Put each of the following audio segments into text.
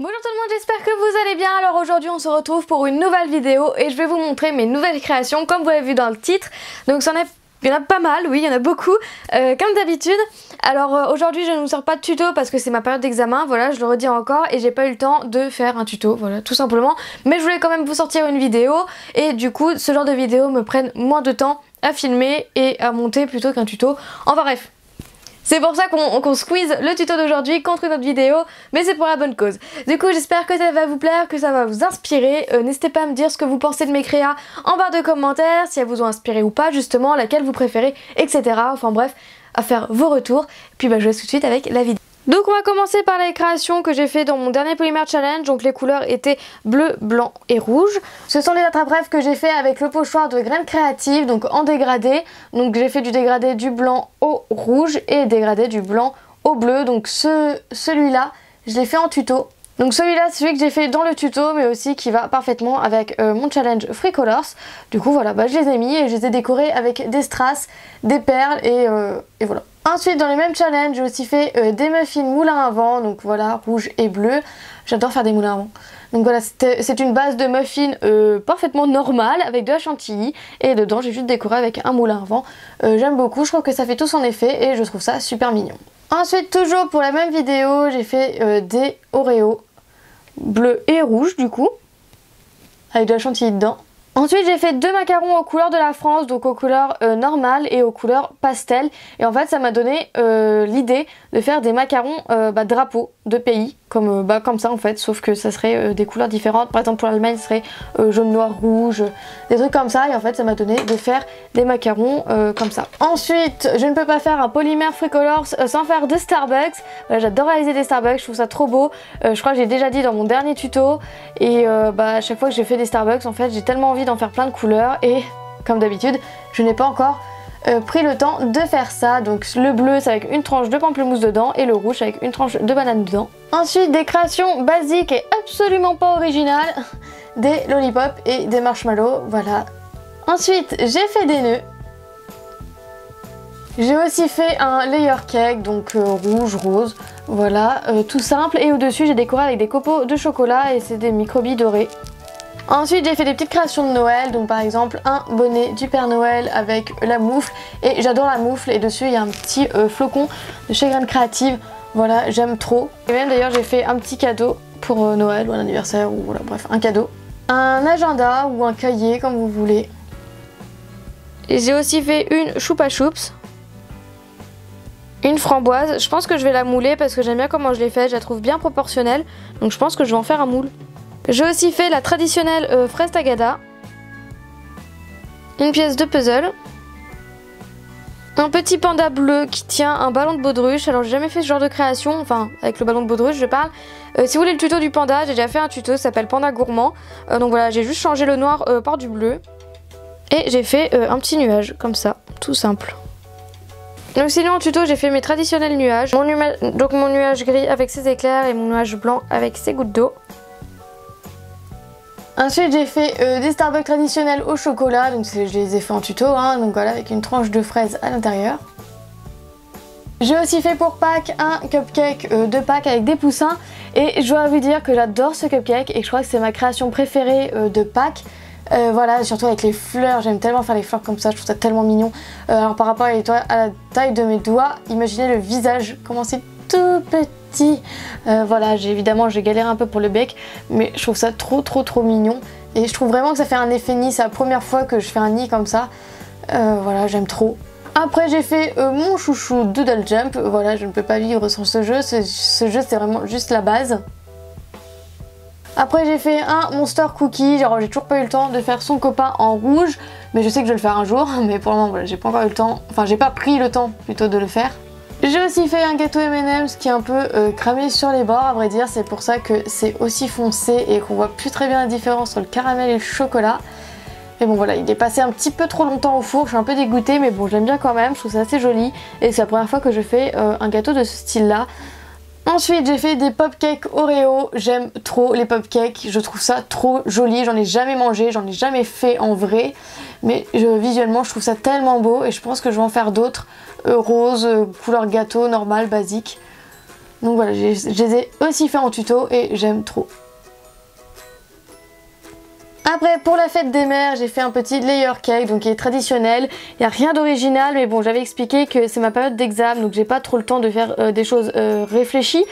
Bonjour tout le monde, j'espère que vous allez bien. Alors aujourd'hui on se retrouve pour une nouvelle vidéo et je vais vous montrer mes nouvelles créations comme vous l'avez vu dans le titre. Donc il y en a pas mal, oui il y en a beaucoup, comme d'habitude. Alors aujourd'hui je ne vous sors pas de tuto parce que c'est ma période d'examen, voilà je le redis encore et j'ai pas eu le temps de faire un tuto, voilà tout simplement. Mais je voulais quand même vous sortir une vidéo et du coup ce genre de vidéos me prennent moins de temps à filmer et à monter plutôt qu'un tuto. Enfin bref. C'est pour ça qu'on squeeze le tuto d'aujourd'hui contre une autre vidéo, mais c'est pour la bonne cause. Du coup, j'espère que ça va vous plaire, que ça va vous inspirer. N'hésitez pas à me dire ce que vous pensez de mes créas en barre de commentaires, si elles vous ont inspiré ou pas, justement, laquelle vous préférez, etc. Enfin bref, à faire vos retours. Et puis je vous laisse tout de suite avec la vidéo. Donc on va commencer par les créations que j'ai fait dans mon dernier Polymère Challenge. Donc les couleurs étaient bleu, blanc et rouge. Ce sont les attrape-rêves que j'ai fait avec le pochoir de Graines Créatives, donc en dégradé. Donc j'ai fait du dégradé du blanc au rouge et dégradé du blanc au bleu. Donc celui-là, je l'ai fait en tuto. Donc celui-là, c'est celui que j'ai fait dans le tuto, mais aussi qui va parfaitement avec mon challenge Free Colors. Du coup voilà, je les ai mis et je les ai décorés avec des strass, des perles et voilà. Ensuite dans le même challenge j'ai aussi fait des muffins moulins à vent, donc voilà rouge et bleu, j'adore faire des moulins à vent. Donc voilà c'est une base de muffins parfaitement normale avec de la chantilly et dedans j'ai juste décoré avec un moulin à vent. J'aime beaucoup, je trouve que ça fait tout son effet et je trouve ça super mignon. Ensuite toujours pour la même vidéo j'ai fait des Oreos bleu et rouge du coup avec de la chantilly dedans. Ensuite j'ai fait deux macarons aux couleurs de la France, donc aux couleurs normales et aux couleurs pastel. Et en fait ça m'a donné l'idée de faire des macarons drapeaux de pays, comme ça en fait, sauf que ça serait des couleurs différentes. Par exemple pour l'Allemagne ce serait jaune, noir, rouge, des trucs comme ça. Et en fait ça m'a donné de faire des macarons comme ça. Ensuite je ne peux pas faire un polymère Free Colors sans faire de Starbucks. J'adore réaliser des Starbucks, je trouve ça trop beau. Je crois que j'ai déjà dit dans mon dernier tuto. Et à chaque fois que j'ai fait des Starbucks en fait j'ai tellement envie d'en faire plein de couleurs et comme d'habitude je n'ai pas encore pris le temps de faire ça. Donc le bleu c'est avec une tranche de pamplemousse dedans et le rouge avec une tranche de banane dedans. Ensuite des créations basiques et absolument pas originales, des lollipops et des marshmallows, voilà. Ensuite j'ai fait des nœuds. J'ai aussi fait un layer cake, donc rouge, rose, voilà, tout simple. Et au-dessus j'ai décoré avec des copeaux de chocolat et c'est des microbilles dorés. Ensuite j'ai fait des petites créations de Noël, donc par exemple un bonnet du Père Noël avec la moufle. Et j'adore la moufle et dessus il y a un petit flocon de chez Graines Créatives. Voilà, j'aime trop. Et même d'ailleurs j'ai fait un petit cadeau pour Noël ou un anniversaire ou voilà, bref, un cadeau. Un agenda ou un cahier comme vous voulez. Et j'ai aussi fait une choupa choups. Une framboise, je pense que je vais la mouler parce que j'aime bien comment je l'ai faite, je la trouve bien proportionnelle. Donc je pense que je vais en faire un moule. J'ai aussi fait la traditionnelle fraise tagada, une pièce de puzzle, un petit panda bleu qui tient un ballon de baudruche. Alors j'ai jamais fait ce genre de création, enfin avec le ballon de baudruche je parle. Si vous voulez le tuto du panda, j'ai déjà fait un tuto, ça s'appelle Panda Gourmand. Donc voilà, j'ai juste changé le noir par du bleu. Et j'ai fait un petit nuage comme ça, tout simple. Donc sinon en tuto j'ai fait mes traditionnels nuages. Donc mon nuage gris avec ses éclairs et mon nuage blanc avec ses gouttes d'eau. Ensuite j'ai fait des Starbucks traditionnels au chocolat, donc je les ai fait en tuto, hein, donc voilà avec une tranche de fraise à l'intérieur. J'ai aussi fait pour Pâques un cupcake de Pâques avec des poussins et je dois vous dire que j'adore ce cupcake et que je crois que c'est ma création préférée de Pâques. Voilà, surtout avec les fleurs, j'aime tellement faire les fleurs comme ça, je trouve ça tellement mignon. Alors par rapport à la taille de mes doigts, imaginez le visage, comment c'est tout petit. Voilà, évidemment j'ai galéré un peu pour le bec, mais je trouve ça trop mignon. Et je trouve vraiment que ça fait un effet nid, c'est la première fois que je fais un nid comme ça. Voilà, j'aime trop. Après j'ai fait mon chouchou Doodle Jump, voilà, je ne peux pas vivre sans ce jeu, ce jeu c'est vraiment juste la base. Après j'ai fait un Monster Cookie, genre j'ai toujours pas eu le temps de faire son copain en rouge, mais je sais que je vais le faire un jour, mais pour le moment voilà, j'ai pas encore eu le temps, enfin j'ai pas pris le temps plutôt de le faire. J'ai aussi fait un gâteau M&M's qui est un peu cramé sur les bords, à vrai dire, c'est pour ça que c'est aussi foncé et qu'on voit plus très bien la différence entre le caramel et le chocolat. Mais bon voilà, il est passé un petit peu trop longtemps au four, je suis un peu dégoûtée, mais bon j'aime bien quand même, je trouve ça assez joli et c'est la première fois que je fais un gâteau de ce style là. Ensuite j'ai fait des pop-cakes Oreo, j'aime trop les pop-cakes, je trouve ça trop joli, j'en ai jamais mangé, j'en ai jamais fait en vrai, mais visuellement je trouve ça tellement beau et je pense que je vais en faire d'autres, rose, couleur gâteau, normal, basique. Donc voilà, je les ai aussi fait en tuto et j'aime trop. Après, pour la fête des mères, j'ai fait un petit layer cake, donc qui est traditionnel. Il n'y a rien d'original, mais bon, j'avais expliqué que c'est ma période d'examen, donc j'ai pas trop le temps de faire des choses réfléchies.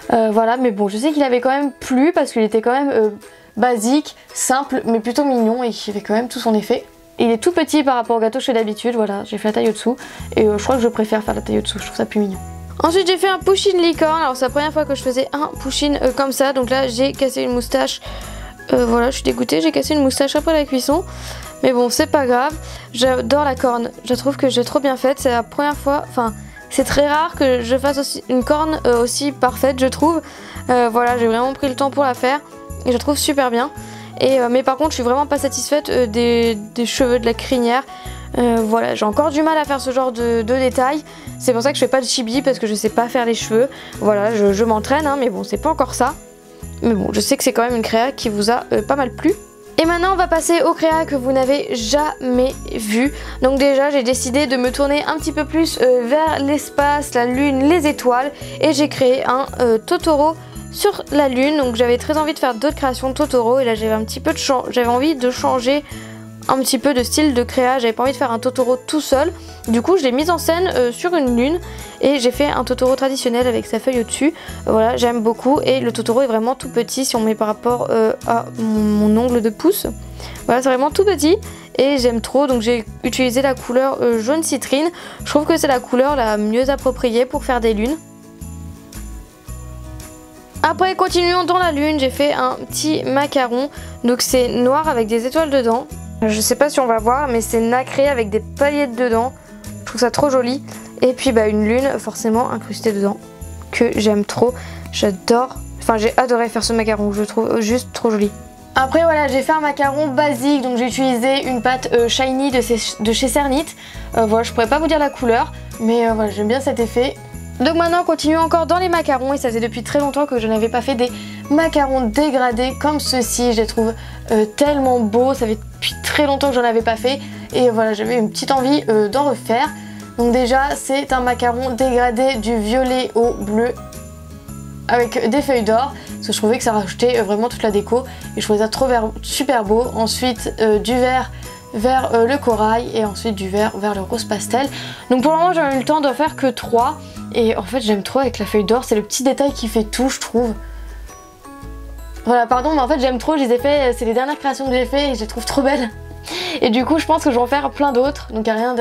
Voilà, mais bon, je sais qu'il avait quand même plu parce qu'il était quand même basique, simple, mais plutôt mignon et qui avait quand même tout son effet. Il est tout petit par rapport au gâteau que je fais d'habitude, voilà, j'ai fait la taille au-dessous et je crois que je préfère faire la taille au-dessous, je trouve ça plus mignon. Ensuite j'ai fait un push-in licorne, alors c'est la première fois que je faisais un push-in comme ça, donc là j'ai cassé une moustache. Voilà, je suis dégoûtée, j'ai cassé une moustache après la cuisson. Mais bon, c'est pas grave. J'adore la corne. Je trouve que j'ai trop bien faite. C'est la première fois, enfin, c'est très rare que je fasse aussi une corne aussi parfaite, je trouve. Voilà, j'ai vraiment pris le temps pour la faire. Et je la trouve super bien. Mais par contre, je suis vraiment pas satisfaite des cheveux de la crinière. Voilà, j'ai encore du mal à faire ce genre de détails. C'est pour ça que je fais pas de chibi parce que je sais pas faire les cheveux. Voilà, je m'entraîne, hein, mais bon, c'est pas encore ça. Mais bon, je sais que c'est quand même une créa qui vous a pas mal plu. Et maintenant on va passer aux créas que vous n'avez jamais vues. Donc déjà j'ai décidé de me tourner un petit peu plus vers l'espace, la lune, les étoiles. Et j'ai créé un Totoro sur la lune. Donc j'avais très envie de faire d'autres créations de Totoro. Et là j'avais envie de changer un petit peu de style de créa. J'avais pas envie de faire un Totoro tout seul. Du coup je l'ai mise en scène sur une lune. Et j'ai fait un Totoro traditionnel avec sa feuille au-dessus. Voilà, j'aime beaucoup. Et le Totoro est vraiment tout petit si on met par rapport à mon ongle de pouce. Voilà, c'est vraiment tout petit. Et j'aime trop. Donc j'ai utilisé la couleur jaune citrine. Je trouve que c'est la couleur la mieux appropriée pour faire des lunes. Après, continuons dans la lune. J'ai fait un petit macaron. Donc c'est noir avec des étoiles dedans. Je sais pas si on va voir, mais c'est nacré avec des paillettes dedans. Je trouve ça trop joli. Et puis bah, une lune forcément incrustée dedans, que j'aime trop, j'adore. Enfin j'ai adoré faire ce macaron, je le trouve juste trop joli. Après voilà, j'ai fait un macaron basique, donc j'ai utilisé une pâte shiny de chez Cernit. Voilà, je pourrais pas vous dire la couleur, mais voilà, j'aime bien cet effet. Donc maintenant on continue encore dans les macarons et ça faisait depuis très longtemps que je n'avais pas fait des macarons dégradés comme ceci. Je les trouve tellement beaux, ça fait depuis très longtemps que j'en avais pas fait et voilà, j'avais une petite envie d'en refaire. Donc déjà c'est un macaron dégradé du violet au bleu avec des feuilles d'or parce que je trouvais que ça rajoutait vraiment toute la déco et je trouvais ça super beau. Ensuite du vert vers le corail et ensuite du vert vers le rose pastel. Donc pour le moment j'ai eu le temps d'en faire que 3 et en fait j'aime trop avec la feuille d'or, c'est le petit détail qui fait tout je trouve. Voilà pardon mais en fait j'aime trop, je les ai fait, c'est les dernières créations que j'ai fait et je les trouve trop belles. Et du coup je pense que je vais en faire plein d'autres, donc il n'y a rien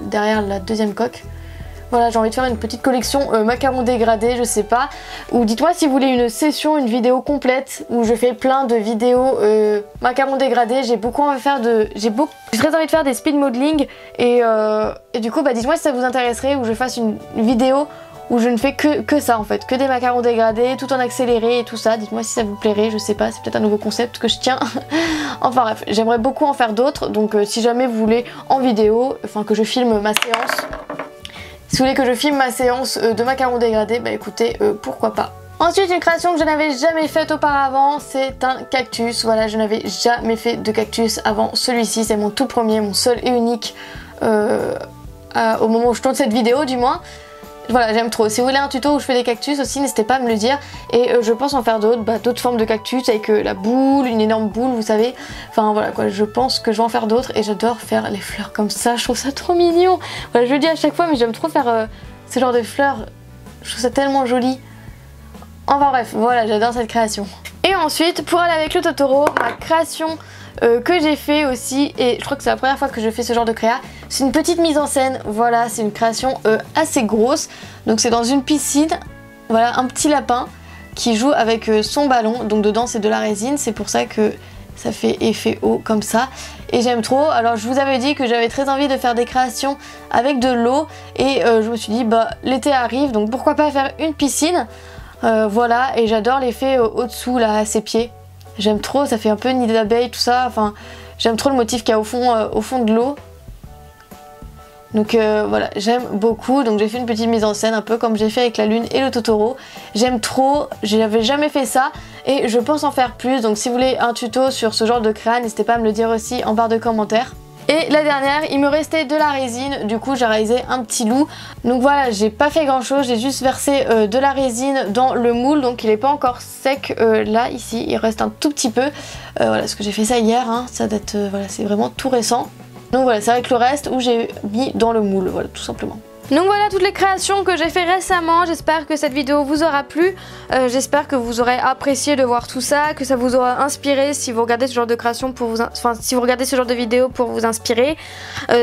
derrière la deuxième coque. Voilà, j'ai envie de faire une petite collection macarons dégradés, je sais pas. Ou dites-moi si vous voulez une session, une vidéo complète où je fais plein de vidéos macarons dégradés. J'ai très envie de faire des speed modeling et du coup bah dites-moi si ça vous intéresserait ou je fasse une vidéo où je ne fais que ça en fait, que des macarons dégradés, tout en accéléré et tout ça. Dites-moi si ça vous plairait, je sais pas, c'est peut-être un nouveau concept que je tiens. Enfin bref, j'aimerais beaucoup en faire d'autres, donc si jamais vous voulez en vidéo, enfin que je filme ma séance, si vous voulez que je filme ma séance de macarons dégradés, bah écoutez, pourquoi pas. Ensuite, une création que je n'avais jamais faite auparavant, c'est un cactus. Voilà, je n'avais jamais fait de cactus avant celui-ci, c'est mon tout premier, mon seul et unique au moment où je tourne cette vidéo du moins. Voilà, j'aime trop. Si vous voulez un tuto où je fais des cactus aussi, n'hésitez pas à me le dire. Et je pense en faire d'autres, d'autres formes de cactus avec la boule, une énorme boule, vous savez. Enfin voilà quoi, je pense que je vais en faire d'autres et j'adore faire les fleurs comme ça. Je trouve ça trop mignon. Voilà, je le dis à chaque fois, mais j'aime trop faire ce genre de fleurs. Je trouve ça tellement joli. Enfin bref, voilà, j'adore cette création. Et ensuite, pour aller avec le Totoro, ma création que j'ai fait aussi, et je crois que c'est la première fois que je fais ce genre de créa, c'est une petite mise en scène. Voilà, c'est une création assez grosse. Donc c'est dans une piscine, voilà, un petit lapin qui joue avec son ballon. Donc dedans c'est de la résine, c'est pour ça que ça fait effet eau comme ça. Et j'aime trop. Alors je vous avais dit que j'avais très envie de faire des créations avec de l'eau. Et je me suis dit, bah l'été arrive, donc pourquoi pas faire une piscine. Voilà, et j'adore l'effet au-dessous là, à ses pieds. J'aime trop, ça fait un peu nid d'abeille, tout ça. Enfin, j'aime trop le motif qu'il y a au fond de l'eau. Donc voilà, j'aime beaucoup. Donc j'ai fait une petite mise en scène, un peu comme j'ai fait avec la lune et le Totoro. J'aime trop, j'avais jamais fait ça et je pense en faire plus. Donc si vous voulez un tuto sur ce genre de créa, n'hésitez pas à me le dire aussi en barre de commentaires. Et la dernière, il me restait de la résine, du coup j'ai réalisé un petit loup. Donc voilà, j'ai pas fait grand chose, j'ai juste versé de la résine dans le moule, donc il est pas encore sec là, ici, il reste un tout petit peu. Voilà, parce que j'ai fait ça hier, hein, ça date, voilà, c'est vraiment tout récent. Donc voilà, c'est avec le reste où j'ai mis dans le moule, voilà, tout simplement. Donc voilà toutes les créations que j'ai fait récemment, j'espère que cette vidéo vous aura plu, j'espère que vous aurez apprécié de voir tout ça, que ça vous aura inspiré si vous regardez ce genre de création pour vous, si vous regardez ce genre de vidéo pour vous inspirer.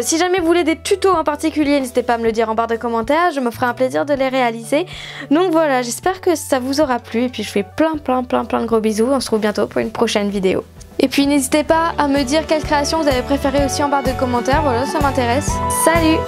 Si jamais vous voulez des tutos en particulier, n'hésitez pas à me le dire en barre de commentaires, je me ferai un plaisir de les réaliser. Donc voilà, j'espère que ça vous aura plu et puis je fais plein de gros bisous, on se retrouve bientôt pour une prochaine vidéo. Et puis n'hésitez pas à me dire quelle création vous avez préférée aussi en barre de commentaires, voilà ça m'intéresse. Salut!